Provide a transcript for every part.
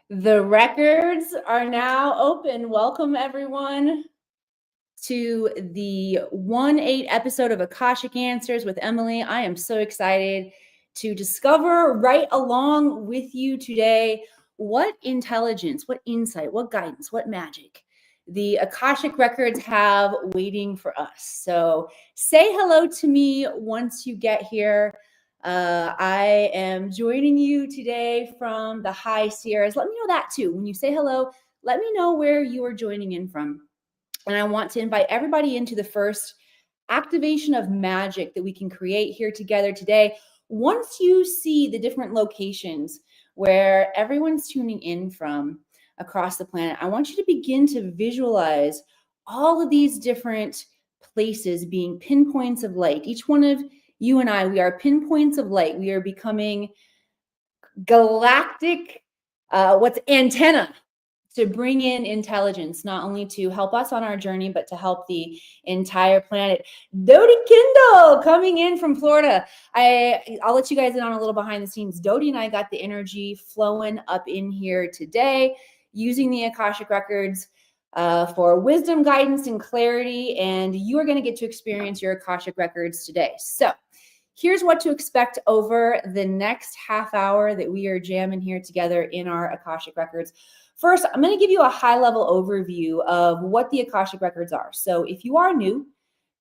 The records are now open. Welcome, everyone, to the 1/8 episode of Akashic Answers with Emily. I am so excited to discover right along with you today what intelligence, what insight, what guidance, what magic the Akashic Records have waiting for us. So say hello to me once you get here. I am joining you today from the High Sierras. Let me know that too. When you say hello, let me know where you are joining in from. And I want to invite everybody into the first activation of magic that we can create here together today. Once you see the different locations where everyone's tuning in from across the planet, I want you to begin to visualize all of these different places being pinpoints of light. Each one of you and I, we are pinpoints of light. We are becoming galactic, antenna to bring in intelligence, not only to help us on our journey, but to help the entire planet. Dodie Kindle coming in from Florida. I'll let you guys in on a little behind the scenes. Dodie and I got the energy flowing up in here today using the Akashic Records for wisdom, guidance, and clarity. And you are going to get to experience your Akashic Records today. So here's what to expect over the next half hour that we are jamming here together in our Akashic Records. First, I'm going to give you a high-level overview of what the Akashic Records are. So if you are new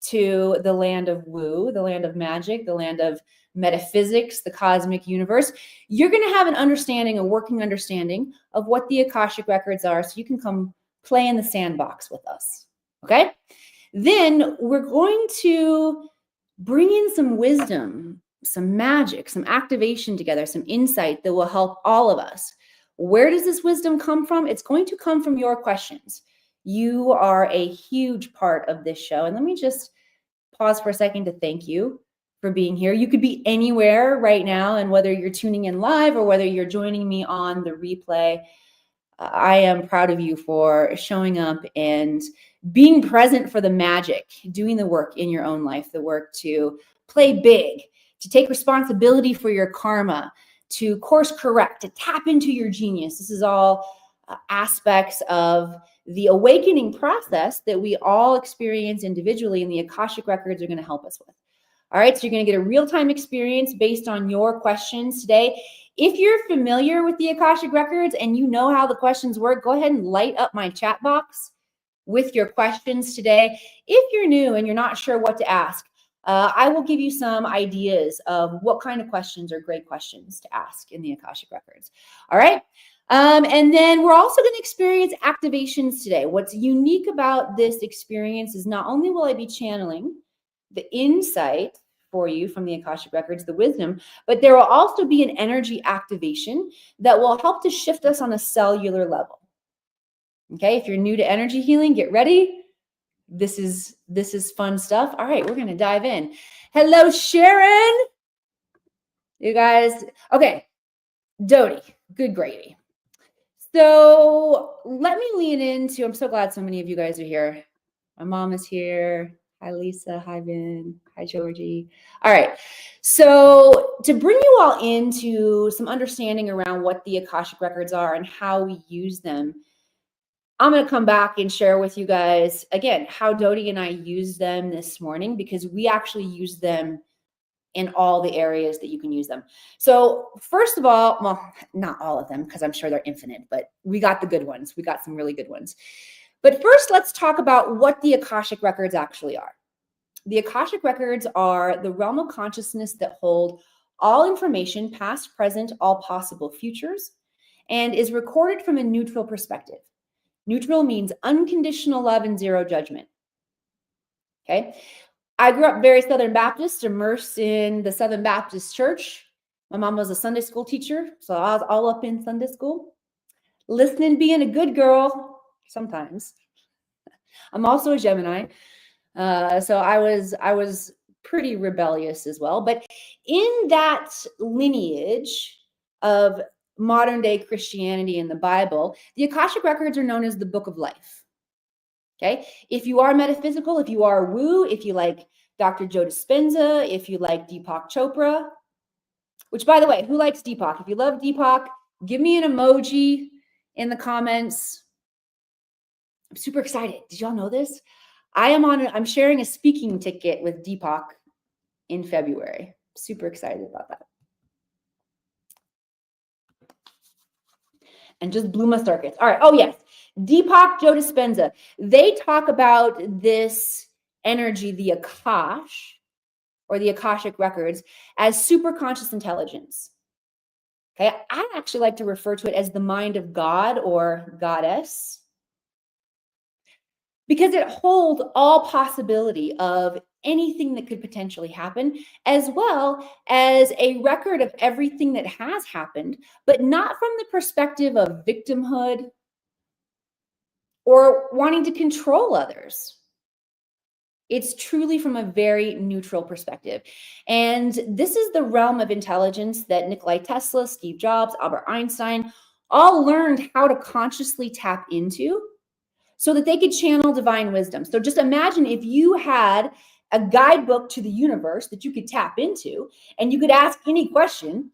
to the land of woo, the land of magic, the land of metaphysics, the cosmic universe, you're going to have an understanding, a working understanding of what the Akashic Records are, so you can come play in the sandbox with us, okay? Then we're going to bring in some wisdom, some magic, some activation together, some insight that will help all of us. Where does this wisdom come from? It's going to come from your questions. You are a huge part of this show. And let me just pause for a second to thank you for being here. You could be anywhere right now, and whether you're tuning in live or whether you're joining me on the replay, I am proud of you for showing up and being present for the magic, doing the work in your own life, the work to play big, to take responsibility for your karma, to course correct, to tap into your genius. This is all aspects of the awakening process that we all experience individually, and the Akashic Records are going to help us with. All right, so you're going to get a real-time experience based on your questions today. If you're familiar with the Akashic Records and you know how the questions work, go ahead and light up my chat box with your questions today. If you're new and you're not sure what to ask, I will give you some ideas of what kind of questions are great questions to ask in the Akashic Records. All right. And then we're also going to experience activations today. What's unique about this experience is not only will I be channeling the insight for you from the Akashic Records, the wisdom, but there will also be an energy activation that will help to shift us on a cellular level. Okay. If you're new to energy healing, get ready. This is fun stuff. All right, we're going to dive in. Hello, Sharon. You guys. Okay. Dodie, good gravy. So let me lean into, I'm so glad so many of you guys are here. My mom is here. Hi, Lisa. Hi, Vin. Hi, Georgie. All right. So to bring you all into some understanding around what the Akashic Records are and how we use them, I'm going to come back and share with you guys, again, how Dodie and I use them this morning, because we actually use them in all the areas that you can use them. So first of all, well, not all of them, because I'm sure they're infinite, but we got the good ones. We got some really good ones. But first, let's talk about what the Akashic Records actually are. The Akashic Records are the realm of consciousness that hold all information, past, present, all possible futures, and is recorded from a neutral perspective. Neutral means unconditional love and zero judgment. Okay. I grew up very Southern Baptist, immersed in the Southern Baptist church. My mom was a Sunday school teacher, so I was all up in Sunday school, listening, being a good girl sometimes. I'm also a Gemini, so I was pretty rebellious as well. But in that lineage of modern day Christianity in the Bible, the Akashic Records are known as the Book of Life. Okay. If you are metaphysical, if you are woo, if you like Dr. Joe Dispenza, if you like Deepak Chopra, which, by the way, who likes Deepak? If you love Deepak, give me an emoji. in the comments. I'm super excited. Did y'all know this? I'm sharing a speaking ticket with Deepak in February. Super excited about that. And just blew my circuits. All right. Oh, yes. Deepak, Joe Dispenza. They talk about this energy, the Akash, or the Akashic Records, as superconscious intelligence. Okay. I actually like to refer to it as the mind of God or goddess, because it holds all possibility of anything that could potentially happen, as well as a record of everything that has happened, but not from the perspective of victimhood or wanting to control others. It's truly from a very neutral perspective. And this is the realm of intelligence that Nikolai Tesla, Steve Jobs, Albert Einstein all learned how to consciously tap into so that they could channel divine wisdom. So just imagine if you had a guidebook to the universe that you could tap into, and you could ask any question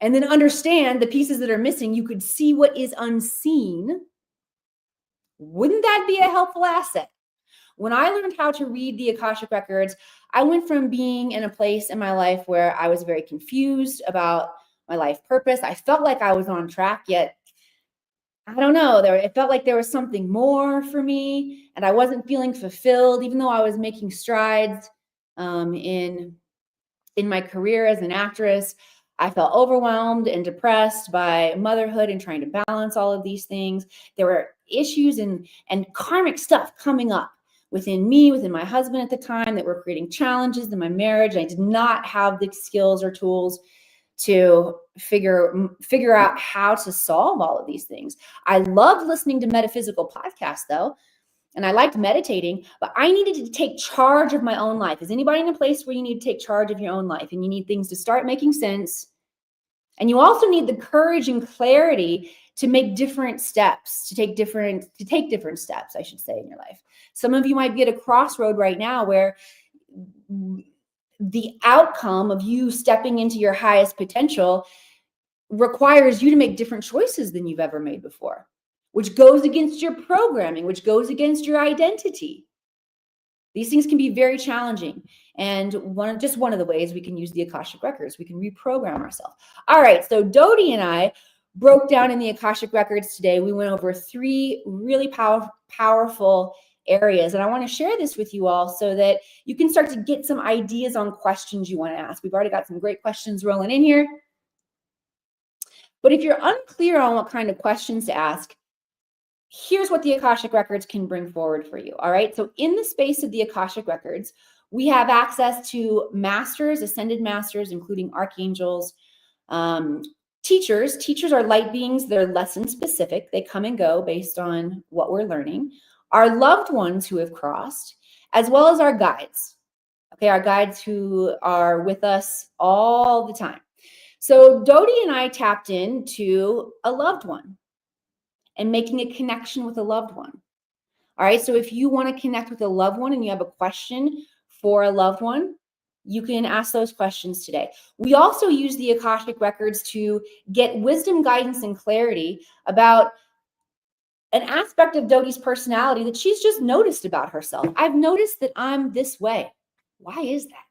and then understand the pieces that are missing. You could see what is unseen. Wouldn't that be a helpful asset? When I learned how to read the Akashic Records, I went from being in a place in my life where I was very confused about my life purpose. I felt like I was on track, yet I don't know, it felt like there was something more for me, and I wasn't feeling fulfilled, even though I was making strides in my career as an actress. I felt overwhelmed and depressed by motherhood and trying to balance all of these things. There were issues and karmic stuff coming up within me, within my husband at the time, that were creating challenges in my marriage. I did not have the skills or tools to figure out how to solve all of these things. I loved listening to metaphysical podcasts though, and I liked meditating, but I needed to take charge of my own life. Is anybody in a place where you need to take charge of your own life and you need things to start making sense? And you also need the courage and clarity to make different steps, to take different steps, I should say, in your life. Some of you might be at a crossroad right now where the outcome of you stepping into your highest potential requires you to make different choices than you've ever made before, which goes against your programming, which goes against your identity. These things can be very challenging. And one of the ways we can use the Akashic Records, we can reprogram ourselves. All right, so Dodie and I broke down in the Akashic Records today. We went over 3 really powerful areas. And I want to share this with you all so that you can start to get some ideas on questions you want to ask. We've already got some great questions rolling in here. But if you're unclear on what kind of questions to ask, here's what the Akashic Records can bring forward for you. All right. So in the space of the Akashic Records, we have access to masters, ascended masters, including archangels, teachers. Teachers are light beings. They're lesson specific. They come and go based on what we're learning. Our loved ones who have crossed, as well as our guides. Okay. Our guides who are with us all the time. So Dodie and I tapped into a loved one and making a connection with a loved one. All right. So if you want to connect with a loved one and you have a question for a loved one, you can ask those questions today. We also use the Akashic Records to get wisdom, guidance, and clarity about an aspect of Dodie's personality that she's just noticed about herself. I've noticed that I'm this way. Why is that?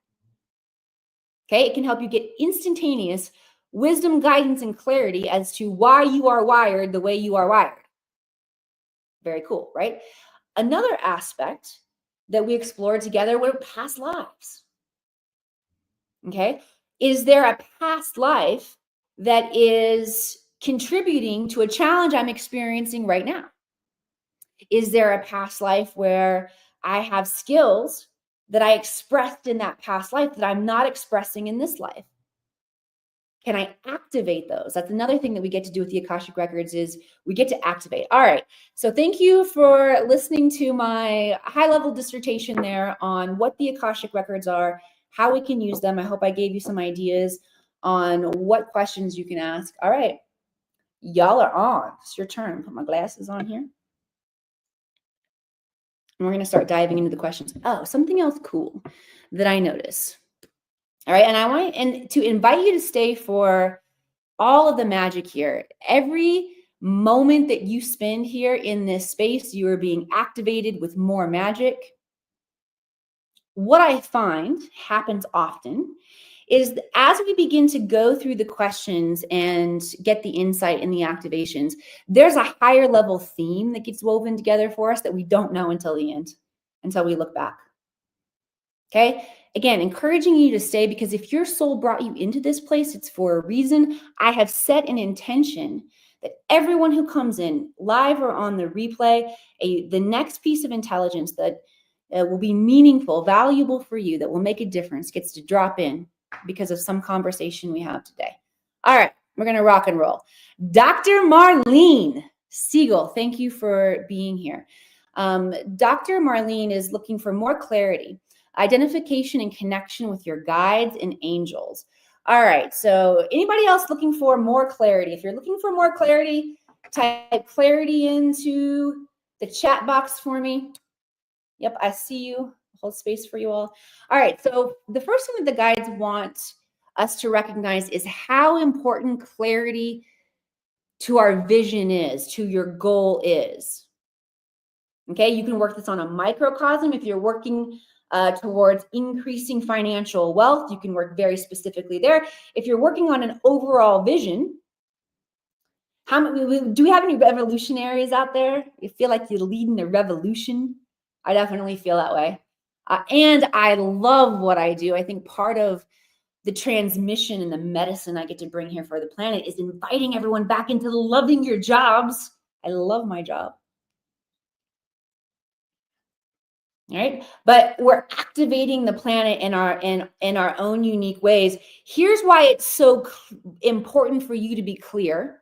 Okay. It can help you get instantaneous wisdom, guidance, and clarity as to why you are wired the way you are wired. Very cool, right? Another aspect that we explored together were past lives. Okay. Is there a past life that is contributing to a challenge I'm experiencing right now? Is there a past life where I have skills that I expressed in that past life that I'm not expressing in this life? Can I activate those? That's another thing that we get to do with the Akashic Records is we get to activate. All right. So thank you for listening to my high-level dissertation there on what the Akashic Records are, how we can use them. I hope I gave you some ideas on what questions you can ask. All right. Y'all are on. It's your turn. Put my glasses on here. And we're going to start diving into the questions. Oh, something else cool that I notice. All right. And I want to invite you to stay for all of the magic here. Every moment that you spend here in this space, you are being activated with more magic. What I find happens often is as we begin to go through the questions and get the insight and the activations, there's a higher level theme that gets woven together for us that we don't know until the end, until we look back. Okay. Again, encouraging you to stay, because if your soul brought you into this place, it's for a reason. I have set an intention that everyone who comes in live or on the replay, the next piece of intelligence that will be meaningful, valuable for you, that will make a difference, gets to drop in because of some conversation we have today. All right, we're going to rock and roll. Dr. Marlene Siegel, thank you for being here. Dr. Marlene is looking for more clarity, identification and connection with your guides and angels. All right, so anybody else looking for more clarity? If you're looking for more clarity, type clarity into the chat box for me. Yep, I see you. Hold space for you all. All right, so the first thing that the guides want us to recognize is how important clarity to our vision is, to your goal is. Okay, you can work this on a microcosm. If you're working towards increasing financial wealth, you can work very specifically there. If you're working on an overall vision, do we have any revolutionaries out there? You feel like you're leading a revolution? I definitely feel that way. And I love what I do. I think part of the transmission and the medicine I get to bring here for the planet is inviting everyone back into loving your jobs. I love my job. Right? But we're activating the planet in our own unique ways. Here's why it's so important for you to be clear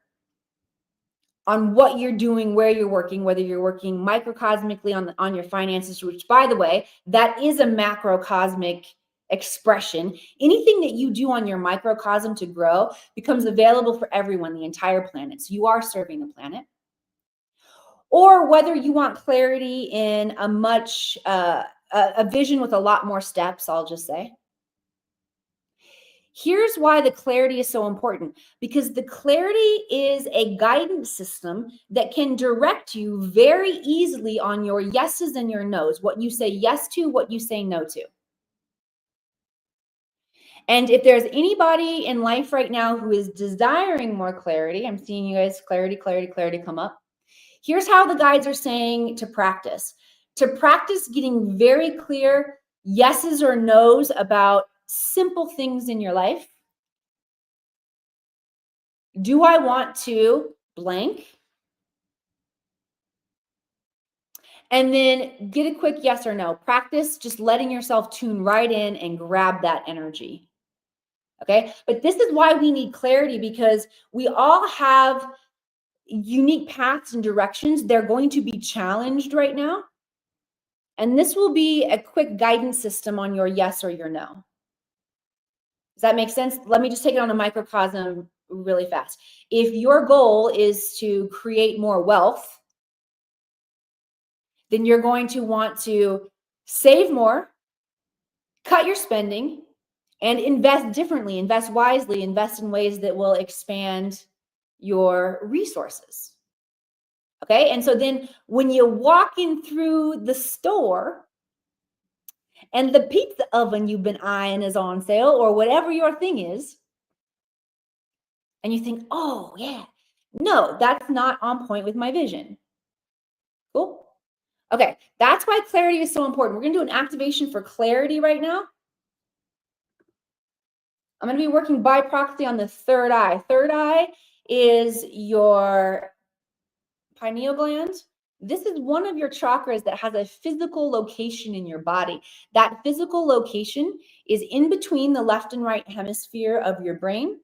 on what you're doing, where you're working, whether you're working microcosmically on your finances, which, by the way, that is a macrocosmic expression. Anything that you do on your microcosm to grow becomes available for everyone, the entire planet. So you are serving the planet. Or whether you want clarity in a vision with a lot more steps, I'll just say. Here's why the clarity is so important, because the clarity is a guidance system that can direct you very easily on your yeses and your nos, what you say yes to, what you say no to. And if there's anybody in life right now who is desiring more clarity, I'm seeing you guys, clarity come up. Here's how the guides are saying to practice. To practice getting very clear yeses or nos about simple things in your life. Do I want to blank? And then get a quick yes or no. Practice just letting yourself tune right in and grab that energy. Okay? But this is why we need clarity, because we all have unique paths and directions. They're going to be challenged right now. And this will be a quick guidance system on your yes or your no. Does that make sense? Let me just take it on a microcosm really fast. If your goal is to create more wealth, then you're going to want to save more, cut your spending, and invest differently, invest wisely, invest in ways that will expand your resources. Okay, and so then when you walk in through the store and the pizza oven you've been eyeing is on sale, or whatever your thing is, and you think, oh yeah, no, that's not on point with my vision. Cool. Okay, that's why clarity is so important. We're going to do an activation for clarity right now. I'm going to be working by proxy on the third eye. Third eye is your pineal gland. This is one of your chakras that has a physical location in your body. That physical location is in between the left and right hemisphere of your brain.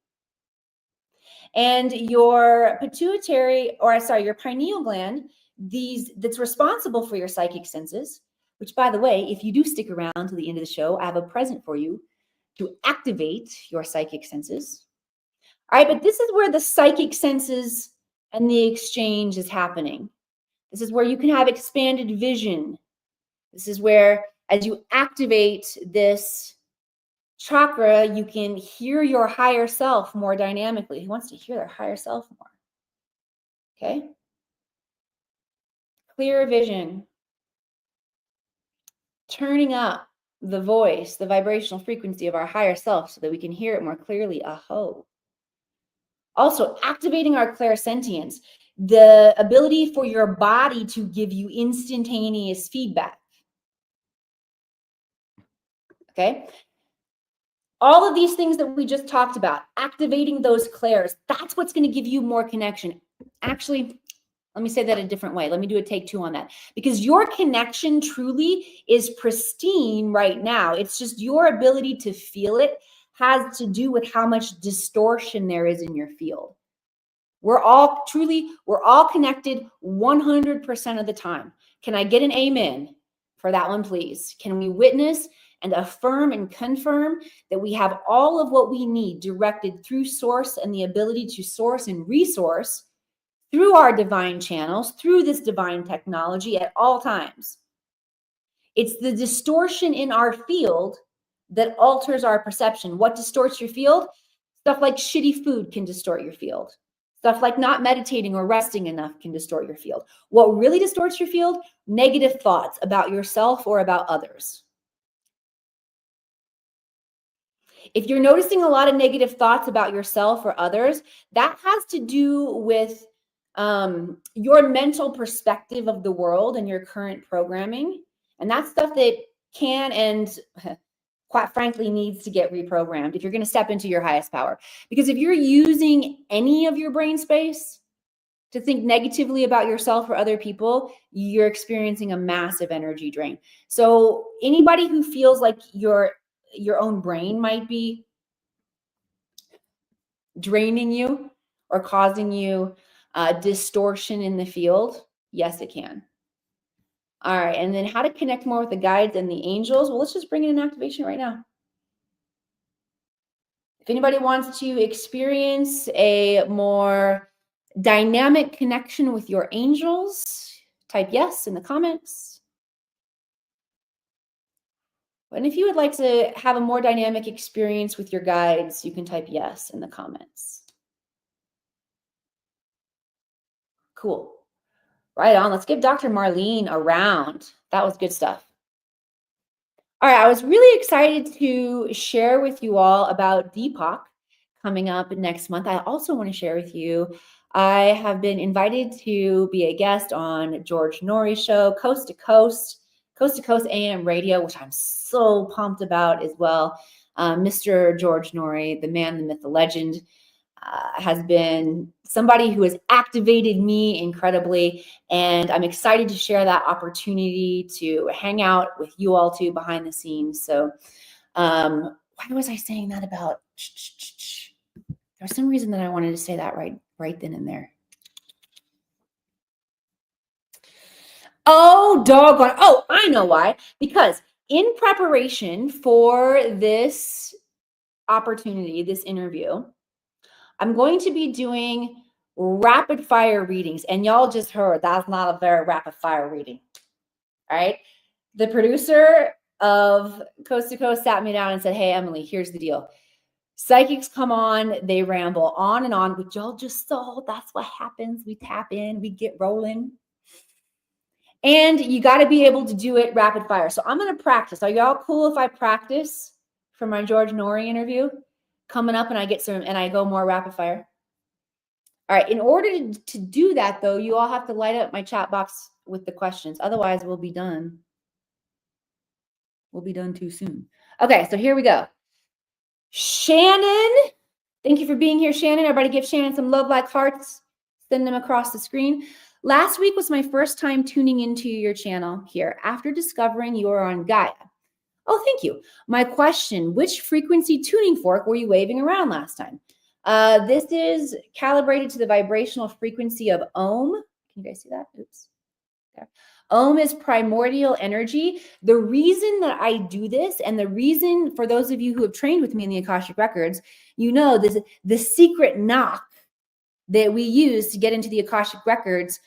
And your your pineal gland, that's responsible for your psychic senses, which, by the way, if you do stick around to the end of the show, I have a present for you to activate your psychic senses. All right, but this is where the psychic senses and the exchange is happening. This is where you can have expanded vision. This is where, as you activate this chakra, you can hear your higher self more dynamically. Who wants to hear their higher self more? Okay. Clear vision. Turning up the voice, the vibrational frequency of our higher self so that we can hear it more clearly. Aho. Also, activating our clairsentience, the ability for your body to give you instantaneous feedback. Okay. All of these things that we just talked about, activating those clairs, that's what's going to give you more connection. Actually, let me say that a different way. Let me do a take two on that. Because your connection truly is pristine right now. It's just your ability to feel it has to do with how much distortion there is in your field. We're all connected 100% of the time. Can I get an amen for that one, please? Can we witness and affirm and confirm that we have all of what we need directed through source and the ability to source and resource through our divine channels, through this divine technology at all times? It's the distortion in our field that alters our perception. What distorts your field? Stuff like shitty food can distort your field. Stuff like not meditating or resting enough can distort your field. What really distorts your field? Negative thoughts about yourself or about others. If you're noticing a lot of negative thoughts about yourself or others, that has to do with your mental perspective of the world and your current programming. And that's stuff that can and quite frankly needs to get reprogrammed if you're going to step into your highest power. Because if you're using any of your brain space to think negatively about yourself or other people, you're experiencing a massive energy drain. So anybody who feels like your own brain might be draining you or causing you distortion in the field, yes, it can. All right, and then how to connect more with the guides and the angels. Well, let's just bring in an activation right now. If anybody wants to experience a more dynamic connection with your angels, type yes in the comments. And if you would like to have a more dynamic experience with your guides, you can type yes in the comments. Cool. Right on. Let's give Dr. Marlene a round. That was good stuff. All right. I was really excited to share with you all about Deepak coming up next month. I also want to share with you, I have been invited to be a guest on George Norrie's show, Coast to Coast AM radio, which I'm so pumped about as well. Mr. George Norrie, the man, the myth, the legend, has been somebody who has activated me incredibly. And I'm excited to share that opportunity to hang out with you all too behind the scenes. So why was I saying that about? There's some reason that I wanted to say that right then and there. Oh, doggone. Oh, I know why. Because in preparation for this opportunity, this interview, I'm going to be doing rapid fire readings. And y'all just heard that's not a very rapid fire reading. All right. The producer of Coast to Coast sat me down and said, hey, Emily, here's the deal. Psychics come on, they ramble on and on, which y'all just saw. That's what happens. We tap in, we get rolling. And you got to be able to do it rapid fire. So I'm going to practice. Are y'all cool if I practice for my George Norrie interview coming up and I get some and I go more rapid fire? All right. In order to do that, though, you all have to light up my chat box with the questions. Otherwise, we'll be done. We'll be done too soon. Okay. So here we go. Shannon, thank you for being here, Shannon. Everybody give Shannon some love like hearts. Send them across the screen. Last week was my first time tuning into your channel here after discovering you are on Gaia. Oh, thank you. My question, which frequency tuning fork were you waving around last time? This is calibrated to the vibrational frequency of Om. Can you guys see that? Oops. There. Om is primordial energy. The reason that I do this, and the reason for those of you who have trained with me in the Akashic Records, you know this, the secret knock that we use to get into the Akashic Records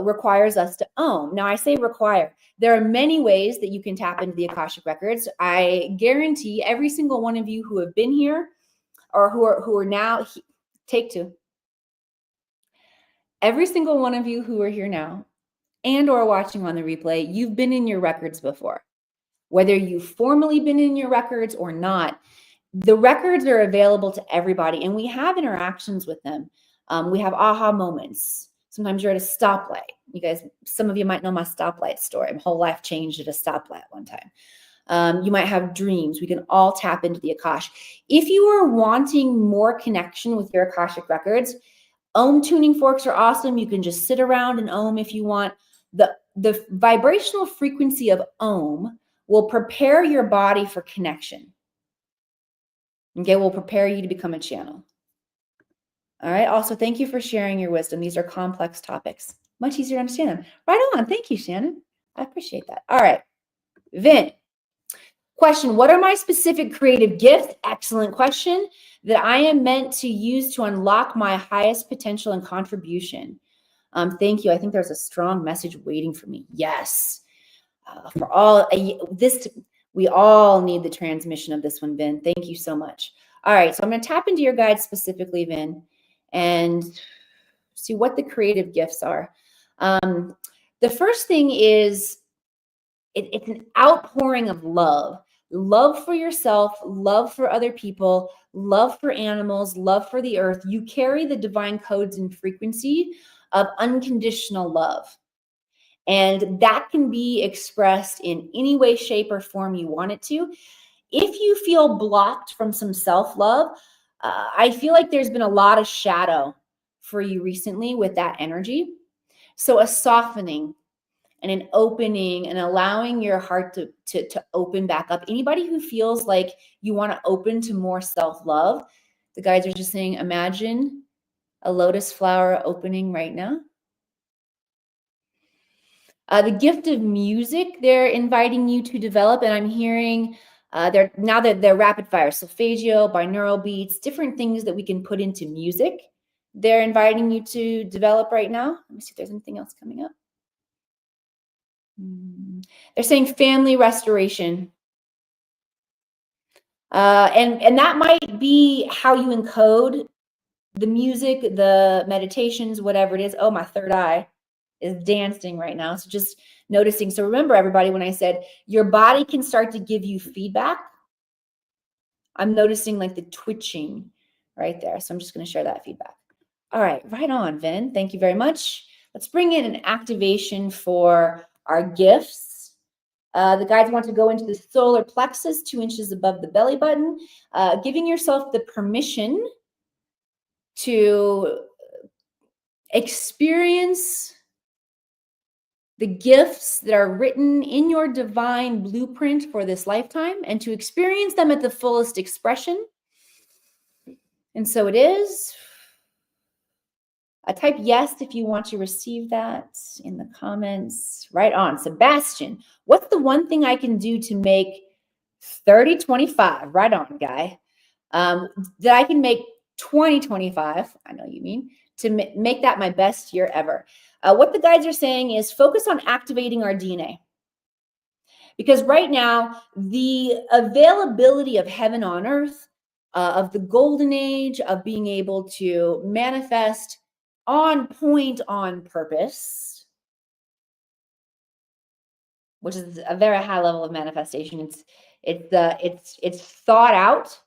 requires us to Om. Now, I say require. There are many ways that you can tap into the Akashic Records. I guarantee every single one of you who have been here or who are now, take two. Every single one of you who are here now and or watching on the replay, you've been in your records before. Whether you've formally been in your records or not, the records are available to everybody, and we have interactions with them. We have aha moments. Sometimes you're at a stoplight. You guys, some of you might know my stoplight story. My whole life changed at a stoplight one time. You might have dreams. We can all tap into the Akash. If you are wanting more connection with your Akashic records, Om tuning forks are awesome. You can just sit around and Om if you want. The vibrational frequency of Om will prepare your body for connection. Okay, will prepare you to become a channel. All right. Also, thank you for sharing your wisdom. These are complex topics. Much easier to understand them. Right on. Thank you, Shannon. I appreciate that. All right. Vin. Question, what are my specific creative gifts? Excellent question. That I am meant to use to unlock my highest potential and contribution. Thank you. I think there's a strong message waiting for me. Yes. For all this, we all need the transmission of this one, Vin. Thank you so much. All right. So I'm going to tap into your guides specifically, Vin, and see what the creative gifts are. The first thing is it's an outpouring of love for yourself, love for other people, love for animals, love for the earth. You carry the divine codes and frequency of unconditional love. And that can be expressed in any way, shape, or form you want it to. If you feel blocked from some self-love, I feel like there's been a lot of shadow for you recently with that energy. So a softening and an opening and allowing your heart to open back up. Anybody who feels like you want to open to more self-love, the guides are just saying, imagine a lotus flower opening right now. The gift of music, they're inviting you to develop, and I'm hearing they're rapid fire, solfeggio, binaural beats, different things that we can put into music. They're inviting you to develop right now. Let me see if there's anything else coming up. They're saying family restoration. And that might be how you encode the music, the meditations, whatever it is. Oh, my third eye is dancing right now. So just noticing. So remember, everybody, when I said your body can start to give you feedback, I'm noticing like the twitching right there. So I'm just going to share that feedback. All right, right on, Vin. Thank you very much. Let's bring in an activation for our gifts. The guides want to go into the solar plexus, 2 inches above the belly button, giving yourself the permission to experience the gifts that are written in your divine blueprint for this lifetime and to experience them at the fullest expression. And so it is. Type yes if you want to receive that in the comments. Right on. Sebastian, what's the one thing I can do to make 3025? Right on, guy. That I can make 2025, I know you mean, to make that my best year ever. What the guides are saying is focus on activating our DNA. Because right now, the availability of heaven on earth, of the golden age, of being able to manifest on point, on purpose, which is a very high level of manifestation. It's thought out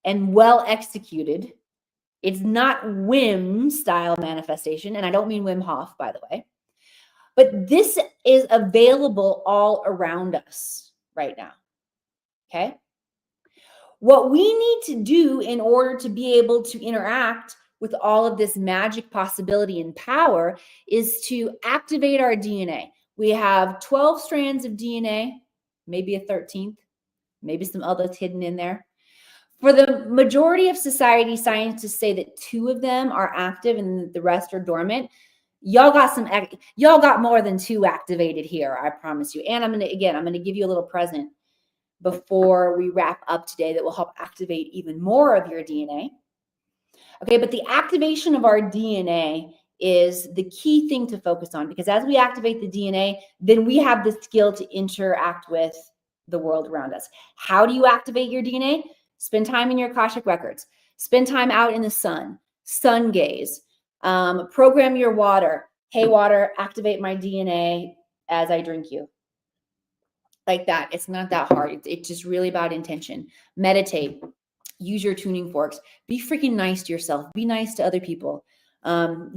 and well executed. It's not whim style manifestation, and I don't mean Wim Hof, by the way. But this is available all around us right now. Okay. What we need to do in order to be able to interact with all of this magic possibility and power is to activate our DNA. We have 12 strands of DNA, maybe a 13th, maybe some others hidden in there. For the majority of society, scientists say that 2 of them are active and the rest are dormant. Y'all got more than 2 activated here, I promise you. And I'm going to give you a little present before we wrap up today that will help activate even more of your DNA. Okay, but the activation of our DNA is the key thing to focus on, because as we activate the DNA, then we have the skill to interact with the world around us. How do you activate your DNA? Spend time in your Akashic records. Spend time out in the sun gaze. Program your water. Hey, water, activate my DNA as I drink you. Like that. It's not that hard. It's just really about intention. Meditate. Use your tuning forks. Be freaking nice to yourself. Be nice to other people.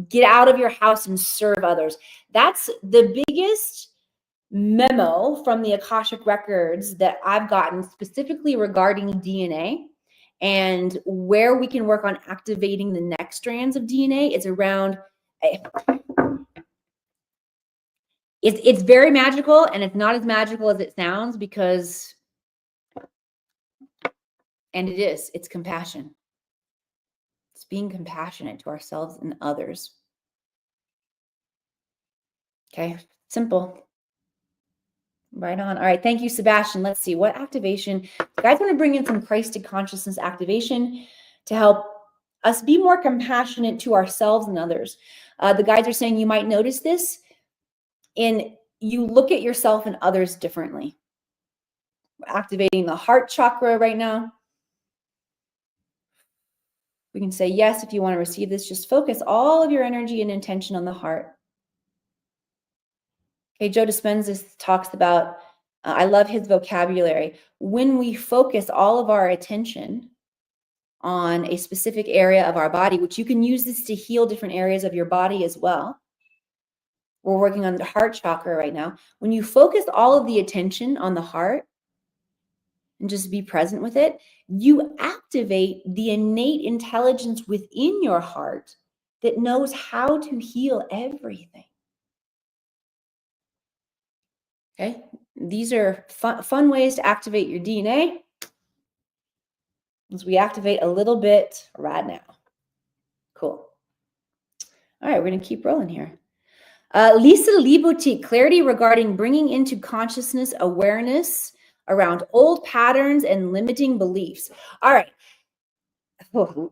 Get out of your house and serve others. That's the biggest memo from the Akashic Records that I've gotten specifically regarding DNA and where we can work on activating the next strands of DNA. It's around, it's very magical, and it's not as magical as it sounds because, and it's compassion. It's being compassionate to ourselves and others. Okay, simple. Right on. All right. Thank you, Sebastian. Let's see what activation. You guys want to bring in some Christed consciousness activation to help us be more compassionate to ourselves and others. The guides are saying you might notice this in you look at yourself and others differently. We're activating the heart chakra right now. We can say yes if you want to receive this. Just focus all of your energy and intention on the heart. Okay, Joe Dispenza talks about, I love his vocabulary. When we focus all of our attention on a specific area of our body, which you can use this to heal different areas of your body as well. We're working on the heart chakra right now. When you focus all of the attention on the heart and just be present with it, you activate the innate intelligence within your heart that knows how to heal everything. Okay, these are fun ways to activate your DNA as we activate a little bit right now. Cool. All right, we're going to keep rolling here. Lisa Lee Boutique, clarity regarding bringing into consciousness awareness around old patterns and limiting beliefs. All right. Oh,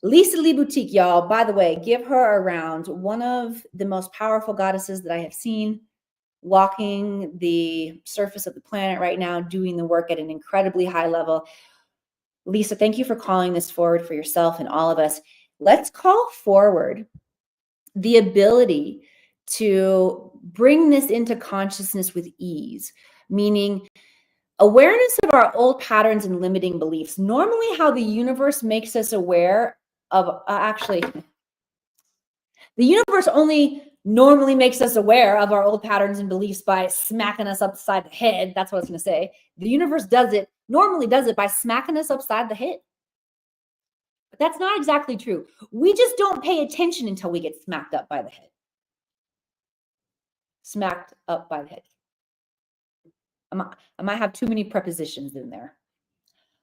Lisa Lee Boutique, y'all, by the way, give her a round. One of the most powerful goddesses that I have seen walking the surface of the planet right now, doing the work at an incredibly high level. Lisa, thank you for calling this forward for yourself and all of us. Let's call forward the ability to bring this into consciousness with ease, meaning awareness of our old patterns and limiting beliefs. Normally, how the universe makes us aware of, the universe only normally makes us aware of our old patterns and beliefs by smacking us upside the head. That's what I was going to say. The universe normally does it by smacking us upside the head. But that's not exactly true. We just don't pay attention until we get smacked up by the head. Smacked up by the head. I might have too many prepositions in there.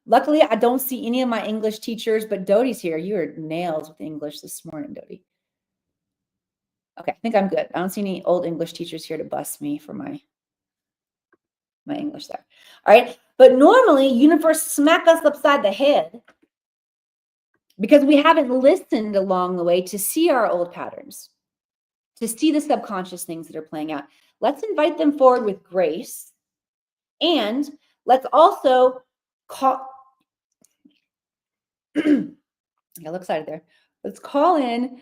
Luckily, I don't see any of my English teachers, but Dodi's here. You are nails with English this morning, Dodi. Okay, I think I'm good. I don't see any old English teachers here to bust me for my English there. All right, but normally universe smack us upside the head because we haven't listened along the way to see our old patterns, to see the subconscious things that are playing out. Let's invite them forward with grace, and let's also call. I got a little excited there. Let's call in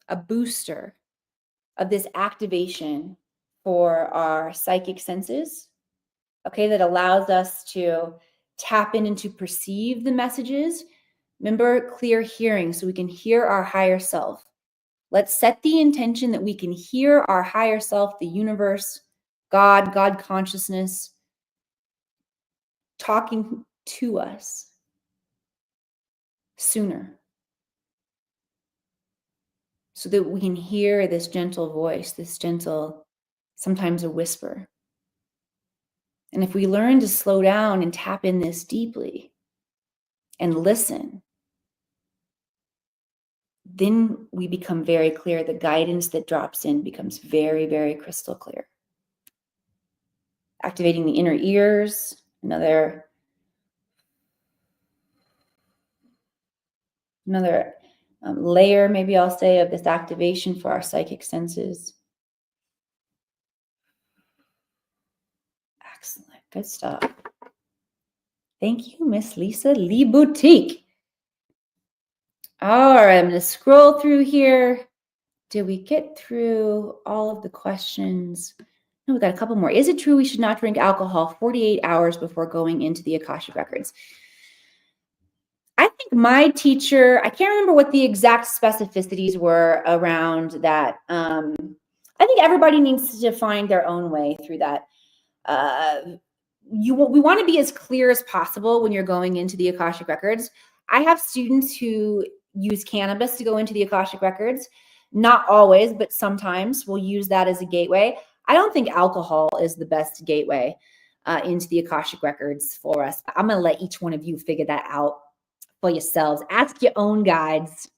a booster of this activation for our psychic senses, okay, that allows us to tap in and to perceive the messages. Remember, clear hearing, so we can hear our higher self. Let's set the intention that we can hear our higher self, the universe, God consciousness, talking to us sooner, so that we can hear this gentle voice, this gentle, sometimes a whisper. And if we learn to slow down and tap in this deeply and listen, then we become very clear. The guidance that drops in becomes very, very crystal clear. Activating the inner ears, another layer, maybe I'll say, of this activation for our psychic senses. Excellent. Good stuff. Thank you, Miss Lisa Lee Boutique. All right, I'm going to scroll through here. Did we get through all of the questions? No, we got a couple more. Is it true we should not drink alcohol 48 hours before going into the Akashic Records? I think my teacher, I can't remember what the exact specificities were around that. I think everybody needs to find their own way through that. We want to be as clear as possible when you're going into the Akashic Records. I have students who use cannabis to go into the Akashic Records. Not always, but sometimes we'll use that as a gateway. I don't think alcohol is the best gateway into the Akashic Records for us. I'm going to let each one of you figure that out for yourselves. Ask your own guides.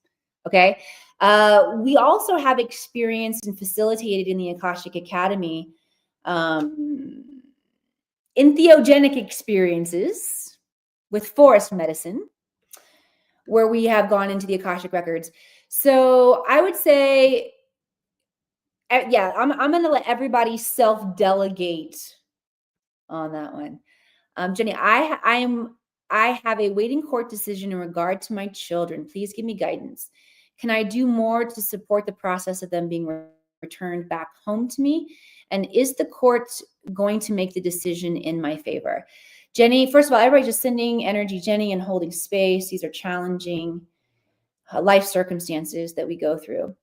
Okay. We also have experienced and facilitated in the Akashic Academy entheogenic experiences with forest medicine, where we have gone into the Akashic Records. So I would say, yeah, I'm going to let everybody self-delegate on that one. Jenny, I have a waiting court decision in regard to my children. Please give me guidance. Can I do more to support the process of them being returned back home to me? And is the court going to make the decision in my favor? Jenny, first of all, everybody just sending energy, Jenny, and holding space. These are challenging life circumstances that we go through.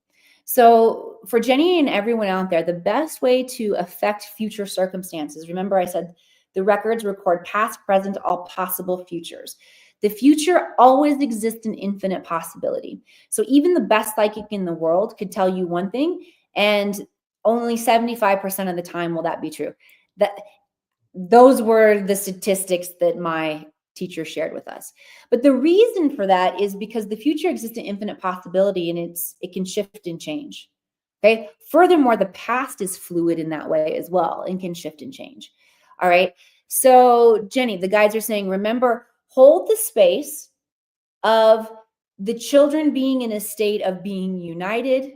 So for Jenny and everyone out there, the best way to affect future circumstances, remember I said the records record past, present, all possible futures. The future always exists in infinite possibility. So even the best psychic in the world could tell you one thing, and only 75% of the time will that be true. Those were the statistics that my teacher shared with us. But the reason for that is because the future exists in infinite possibility, and it can shift and change. Okay. Furthermore, the past is fluid in that way as well and can shift and change. All right. So Jenny, the guides are saying, remember, hold the space of the children being in a state of being united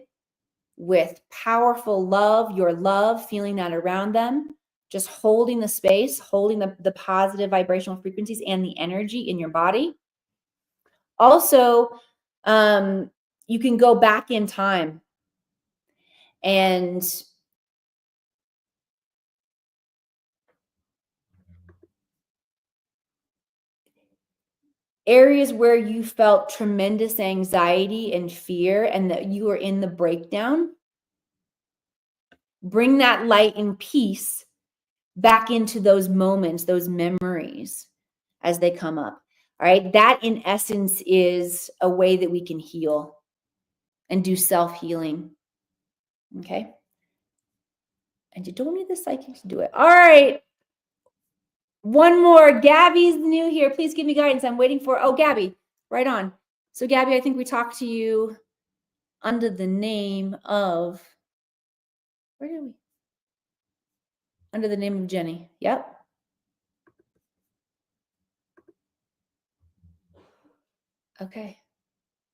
with powerful love, your love, feeling that around them, just holding the space, holding the positive vibrational frequencies and the energy in your body. Also, you can go back in time and areas where you felt tremendous anxiety and fear and that you were in the breakdown, bring that light and peace back into those moments, those memories as they come up. All right. That in essence is a way that we can heal and do self-healing. Okay. And you don't need the psychic to do it. All right. One more. Gabby's new here. Please give me guidance. I'm waiting for, oh, Gabby, right on. So Gabby, I think we talked to you under the name of, where did we? Under the name of Jenny. Yep. Okay.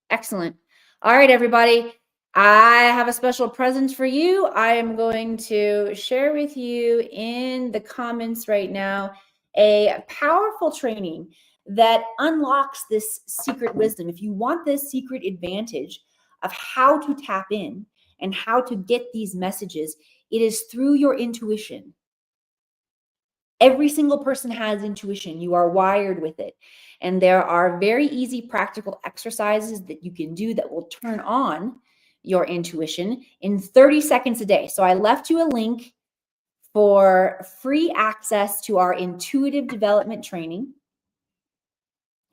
Excellent. All right, everybody. I have a special present for you. I am going to share with you in the comments right now a powerful training that unlocks this secret wisdom. If you want this secret advantage of how to tap in and how to get these messages, it is through your intuition. Every single person has intuition. You are wired with it. And there are very easy practical exercises that you can do that will turn on your intuition in 30 seconds a day. So I left you a link for free access to our intuitive development training.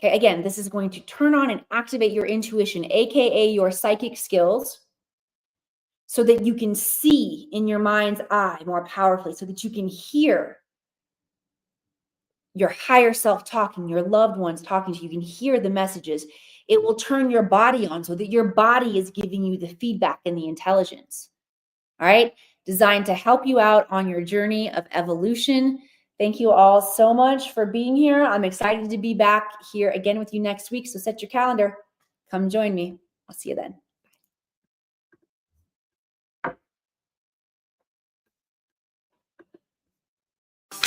Okay, again, this is going to turn on and activate your intuition, AKA your psychic skills, so that you can see in your mind's eye more powerfully, so that you can hear your higher self talking, your loved ones talking to you. You can hear the messages. It will turn your body on so that your body is giving you the feedback and the intelligence. All right. Designed to help you out on your journey of evolution. Thank you all so much for being here. I'm excited to be back here again with you next week. So set your calendar. Come join me. I'll see you then.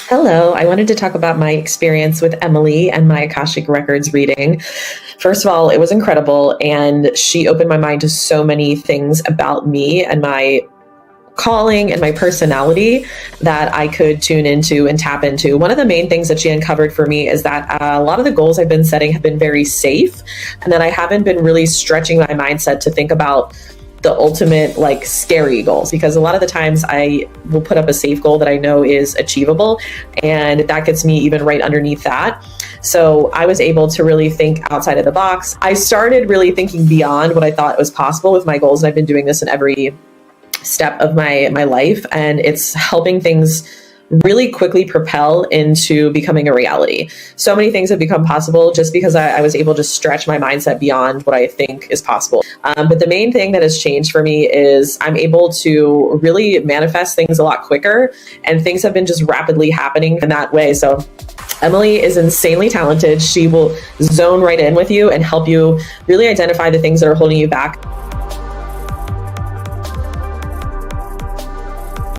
Hello, I wanted to talk about my experience with Emily and my Akashic Records reading. First of all, it was incredible, and she opened my mind to so many things about me and my calling and my personality that I could tune into and tap into. One of the main things that she uncovered for me is that a lot of the goals I've been setting have been very safe, and that I haven't been really stretching my mindset to think about the ultimate like scary goals, because a lot of the times I will put up a safe goal that I know is achievable, and that gets me even right underneath that. So I was able to really think outside of the box. I started really thinking beyond what I thought was possible with my goals, and I've been doing this in every step of my life, and it's helping things really quickly propel into becoming a reality. So many things have become possible just because I was able to stretch my mindset beyond what I think is possible. But the main thing that has changed for me is I'm able to really manifest things a lot quicker, and things have been just rapidly happening in that way. So Emily is insanely talented. She will zone right in with you and help you really identify the things that are holding you back.